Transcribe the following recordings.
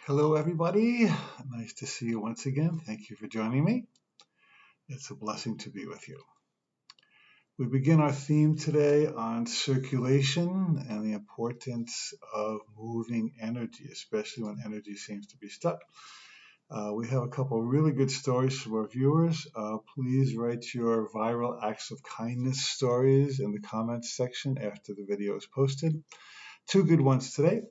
Hello, everybody. Nice to see you once again. Thank you for joining me. It's a blessing to be with you. We begin our theme today on circulation and the importance of moving energy, especially when energy seems to be stuck. We have a couple of really good stories from our viewers. Please write your viral acts of kindness stories in the comments section after the video is posted. Two good ones today.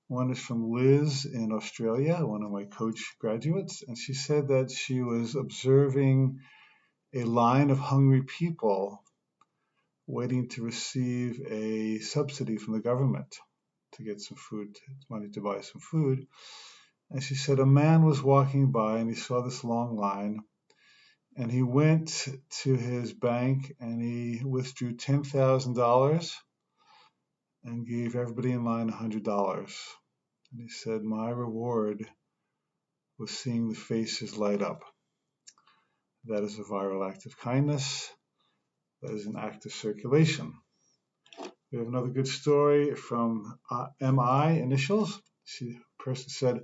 One is from Liz in Australia, one of my coach graduates, and she said that she was observing a line of hungry people waiting to receive a subsidy from the government to get some food, money to buy some food. And she said a man was walking by and he saw this long line, and he went to his bank and he withdrew $10,000 and gave everybody in line $100. And he said, my reward was seeing the faces light up. That is a viral act of kindness. That is an act of circulation. We have another good story from MI Initials. The person said,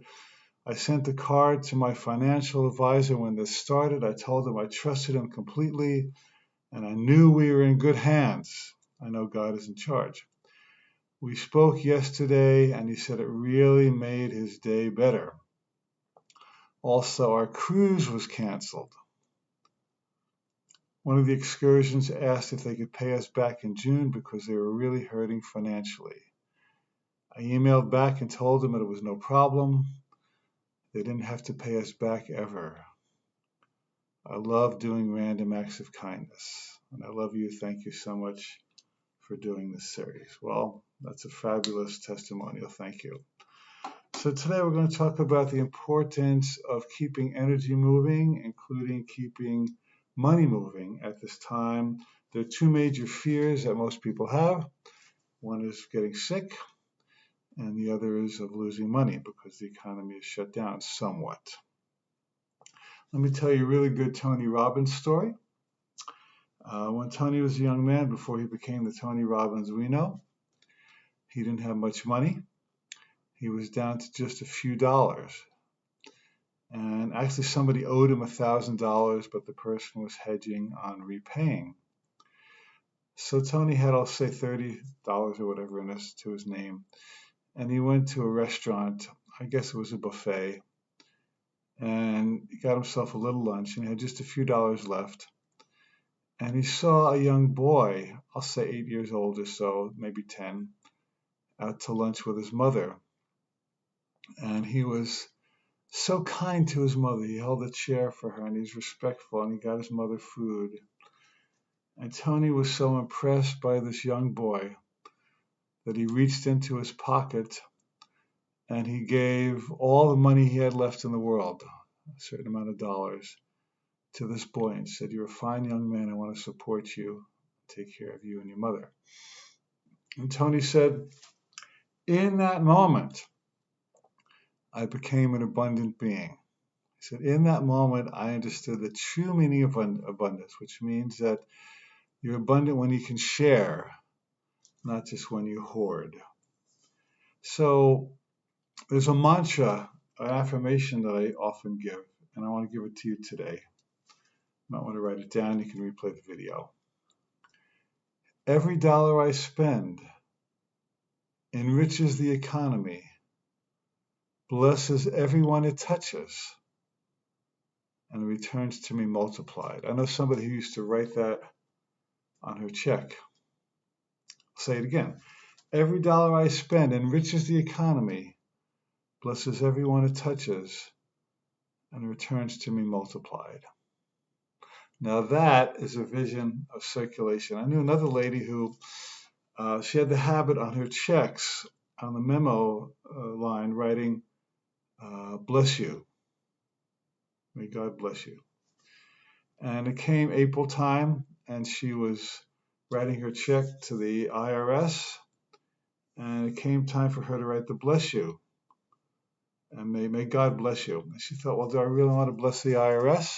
I sent a card to my financial advisor when this started. I told him I trusted him completely and I knew we were in good hands. I know God is in charge. We spoke yesterday and he said it really made his day better. Also, our cruise was canceled. One of the excursions asked if they could pay us back in June because they were really hurting financially. I emailed back and told them that it was no problem. They didn't have to pay us back ever. I love doing random acts of kindness. And I love you. Thank you so much for doing this series. Well, that's a fabulous testimonial. Thank you. So today we're going to talk about the importance of keeping energy moving, including keeping money moving at this time. There are two major fears that most people have. One is getting sick, and the other is of losing money because the economy is shut down somewhat. Let me tell you a really good Tony Robbins story. When Tony was a young man, before he became the Tony Robbins we know, he didn't have much money. He was down to just a few dollars. And actually somebody owed him $1,000, but the person was hedging on repaying. So Tony had, I'll say, $30 or whatever in this to his name. And he went to a restaurant, I guess it was a buffet, and he got himself a little lunch and he had just a few dollars left. And he saw a young boy, I'll say 8 years old or so, maybe 10, out to lunch with his mother. And he was so kind to his mother. He held a chair for her and he's respectful and he got his mother food. And Tony was so impressed by this young boy that he reached into his pocket and he gave all the money he had left in the world, a certain amount of dollars, to this boy and said, you're a fine young man. I want to support you, take care of you and your mother. And Tony said, in that moment, I became an abundant being. He said, in that moment, I understood the true meaning of abundance, which means that you're abundant when you can share, not just when you hoard. So there's a mantra, an affirmation that I often give, and I want to give it to you today. You might want to write it down. You can replay the video. Every dollar I spend enriches the economy, blesses everyone it touches, and returns to me multiplied. I know somebody who used to write that on her check. I'll say it again. Every dollar I spend enriches the economy, blesses everyone it touches, and returns to me multiplied. Now that is a vision of circulation. I knew another lady who she had the habit on her checks, on the memo line, writing, bless you. May God bless you. And it came April time, and she was writing her check to the IRS, and it came time for her to write the bless you. And may God bless you. And she thought, well, do I really want to bless the IRS?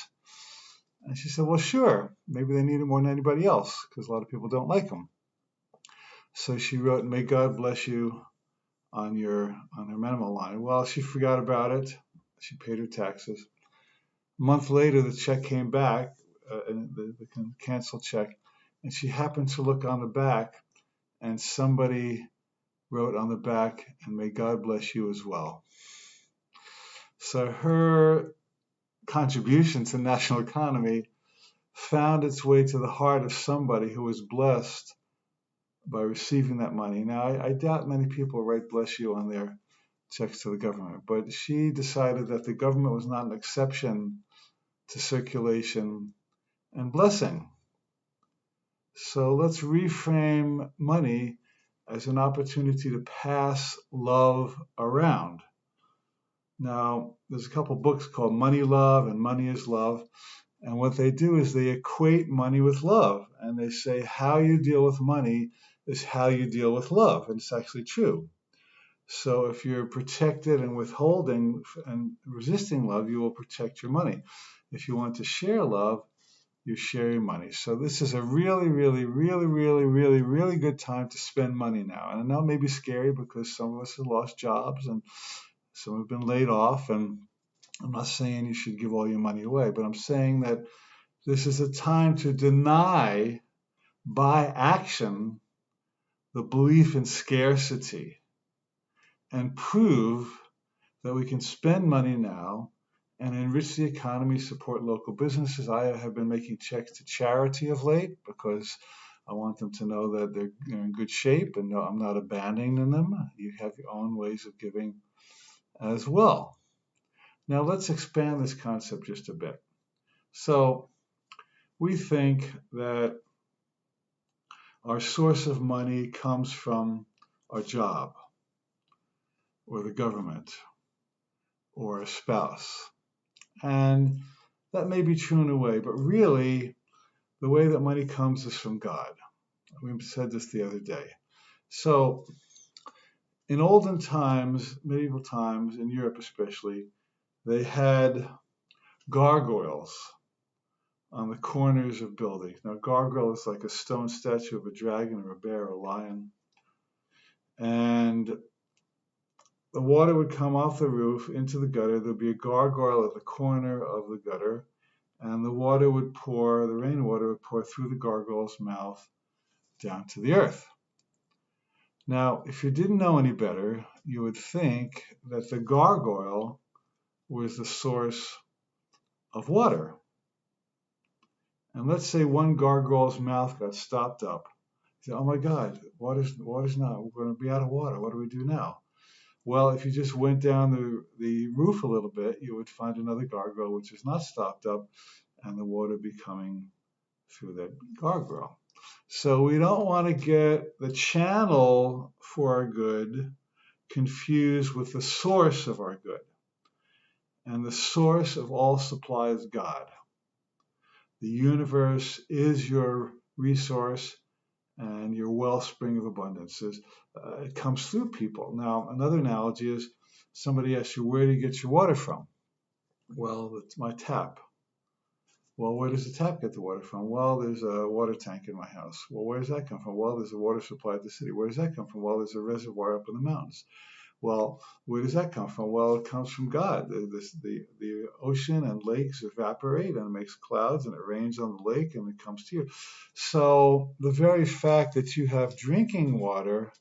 And she said, well, sure. Maybe they need it more than anybody else, because a lot of people don't like them. So she wrote, may God bless you, on her minimum line. Well, she forgot about it. She paid her taxes. A month later, the check came back, the canceled check, and she happened to look on the back, and somebody wrote on the back, "And may God bless you as well." So her contribution to the national economy found its way to the heart of somebody who was blessed by receiving that money. Now, I doubt many people write "bless you" on their checks to the government, but she decided that the government was not an exception to circulation and blessing. So let's reframe money as an opportunity to pass love around. Now, there's a couple books called Money Love and Money is Love. And what they do is they equate money with love. And they say how you deal with money is how you deal with love. And it's actually true. So if you're protected and withholding and resisting love, you will protect your money. If you want to share love, you share your money. So this is a really, really, really, really, really, really good time to spend money now. And I know it may be scary because some of us have lost jobs and some have been laid off. And I'm not saying you should give all your money away, but I'm saying that this is a time to deny by action the belief in scarcity and prove that we can spend money now and enrich the economy, support local businesses. I have been making checks to charity of late because I want them to know that they're in good shape and no, I'm not abandoning them. You have your own ways of giving as well. Now let's expand this concept just a bit. So we think that our source of money comes from our job or the government or a spouse. And that may be true in a way, but really the way that money comes is from God. We said this the other day. So in olden times, medieval times, in Europe especially, they had gargoyles on the corners of buildings. Now, gargoyle is like a stone statue of a dragon or a bear or a lion. And the water would come off the roof into the gutter. There'd be a gargoyle at the corner of the gutter, and the water would pour, the rainwater would pour through the gargoyle's mouth down to the earth. Now, if you didn't know any better, you would think that the gargoyle was the source of water. And let's say one gargoyle's mouth got stopped up. You say, oh my God, water's not, we're going to be out of water. What do we do now? Well, if you just went down the roof a little bit, you would find another gargoyle which is not stopped up, and the water be coming through that gargoyle. So we don't want to get the channel for our good confused with the source of our good. And the source of all supply is God. The universe is your resource and your wellspring of abundance. It comes through people. Now, another analogy is somebody asks you, where do you get your water from? Well, it's my tap. Well, where does the tap get the water from? Well, there's a water tank in my house. Well, where does that come from? Well, there's a water supply at the city. Where does that come from? Well, there's a reservoir up in the mountains. Well, where does that come from? Well, it comes from God. The ocean and lakes evaporate and it makes clouds and it rains on the lake and it comes to you. So the very fact that you have drinking water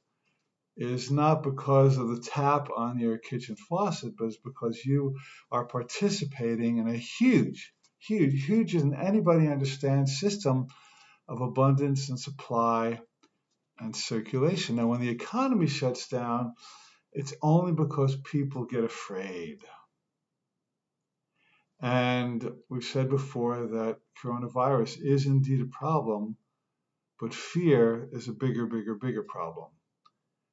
is not because of the tap on your kitchen faucet, but it's because you are participating in a huge, than anybody understands system of abundance and supply and circulation. Now, when the economy shuts down, it's only because people get afraid. And we've said before that coronavirus is indeed a problem, but fear is a bigger problem.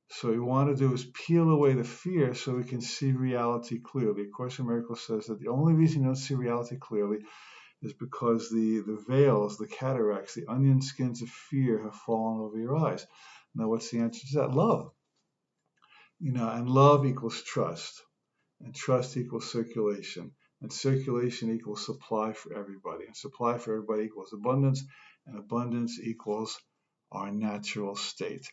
So what we want to do is peel away the fear so we can see reality clearly. A Course in Miracles says that the only reason you don't see reality clearly is because the veils, the cataracts, the onion skins of fear have fallen over your eyes. Now, what's the answer to that? Love. And love equals trust, and trust equals circulation, and circulation equals supply for everybody, and supply for everybody equals abundance, and abundance equals our natural state.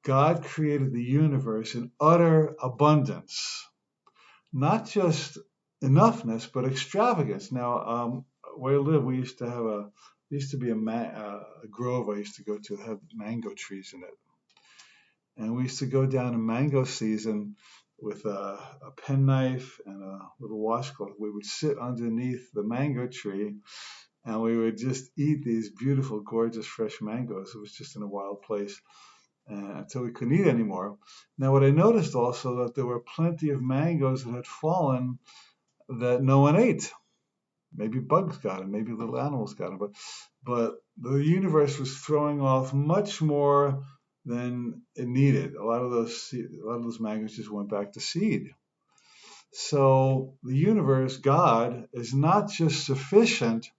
God created the universe in utter abundance, not just enoughness, but extravagance. Now, where I live, we used to have a grove I used to go to that had mango trees in it. And we used to go down in mango season with a penknife and a little washcloth. We would sit underneath the mango tree and we would just eat these beautiful, gorgeous, fresh mangoes. It was just in a wild place until we couldn't eat anymore. Now, what I noticed also that there were plenty of mangoes that had fallen that no one ate. Maybe bugs got them, maybe little animals got them, but the universe was throwing off much more than it needed. A lot of those mangoes just went back to seed. So the universe, God, is not just sufficient,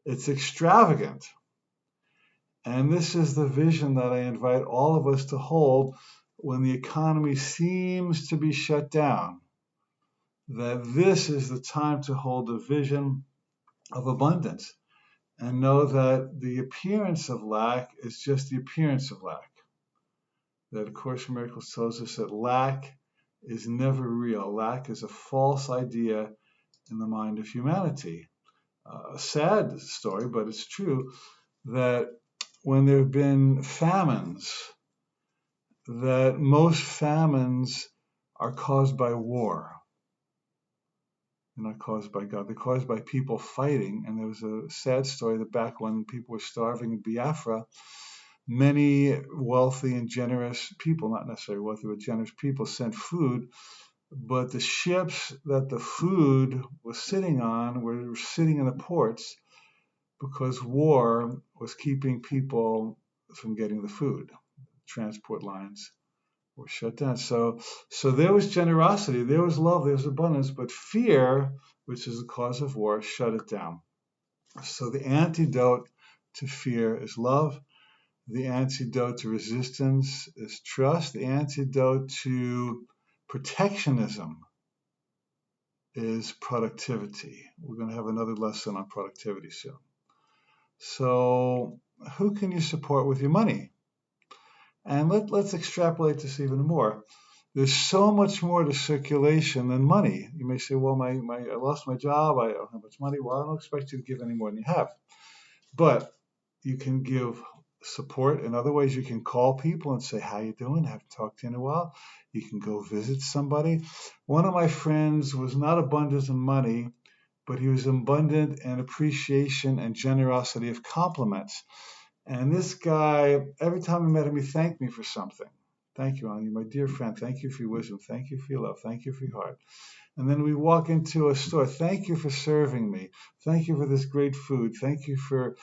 it's extravagant. And this is the vision that I invite all of us to hold when the economy seems to be shut down. That this is the time to hold a vision of abundance and know that the appearance of lack is just the appearance of lack. That A Course in Miracles tells us that lack is never real. Lack is a false idea in the mind of humanity. A sad story, but it's true, that when there have been famines, that most famines are caused by war. They're not caused by God. They're caused by people fighting. And there was a sad story that back when people were starving in Biafra, many wealthy and generous people, not necessarily wealthy, but generous people sent food. But the ships that the food was sitting on were sitting in the ports because war was keeping people from getting the food. Transport lines were shut down. So there was generosity, there was love, there was abundance, but fear, which is the cause of war, shut it down. So the antidote to fear is love. The antidote to resistance is trust. The antidote to protectionism is productivity. We're going to have another lesson on productivity soon. So who can you support with your money? And let's extrapolate this even more. There's so much more to circulation than money. You may say, well, I lost my job, I don't have much money. Well, I don't expect you to give any more than you have. But you can give support in other ways. You can call people and say, how you doing? I haven't talked to you in a while. You can go visit somebody. One of my friends was not abundant in money, but he was abundant in appreciation and generosity of compliments. And this guy, every time I met him, he thanked me for something. Thank you, Ani, my dear friend. Thank you for your wisdom. Thank you for your love. Thank you for your heart. And then we walk into a store. Thank you for serving me. Thank you for this great food. Thank you for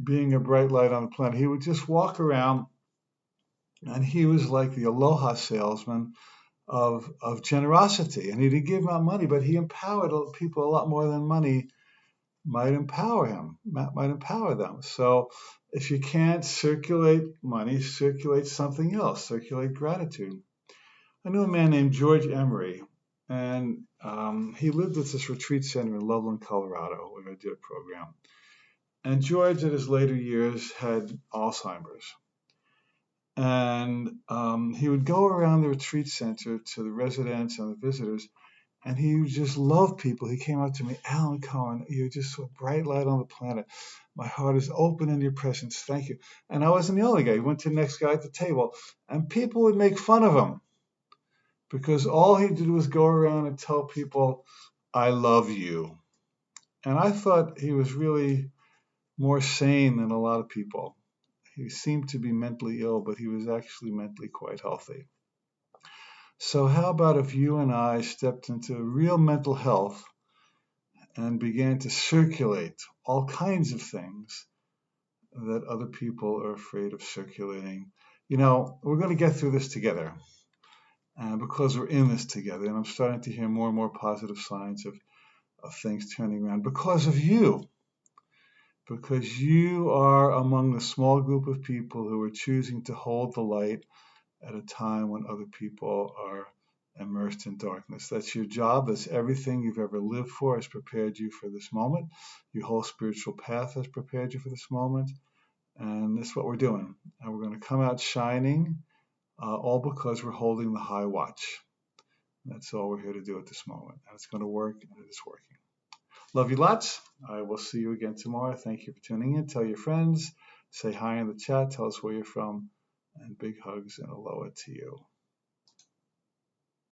being a bright light on the planet. He would just walk around, and he was like the aloha salesman of generosity. And he didn't give out money, but he empowered people a lot more than money might empower them. So if you can't circulate money, circulate something else, circulate gratitude. I knew a man named George Emery, and he lived at this retreat center in Loveland, Colorado, where I did a program. And George, in his later years, had Alzheimer's. And he would go around the retreat center to the residents and the visitors, and he would just love people. He came up to me, Alan Cohen, you're just a bright light on the planet. My heart is open in your presence. Thank you. And I wasn't the only guy. He went to the next guy at the table, and people would make fun of him because all he did was go around and tell people, I love you. And I thought he was really more sane than a lot of people. He seemed to be mentally ill, but he was actually mentally quite healthy. So how about if you and I stepped into real mental health and began to circulate all kinds of things that other people are afraid of circulating? You know, we're going to get through this together because we're in this together. And I'm starting to hear more and more positive signs of things turning around because of you. Because you are among the small group of people who are choosing to hold the light at a time when other people are immersed in darkness. That's your job. That's everything you've ever lived for has prepared you for this moment. Your whole spiritual path has prepared you for this moment. And that's what we're doing. and we're going to come out shining, all because we're holding the high watch. That's all we're here to do at this moment. And it's going to work, and it is working. Love you lots. I will see you again tomorrow. Thank you for tuning in. Tell your friends. Say hi in the chat. Tell us where you're from. And big hugs and aloha to you.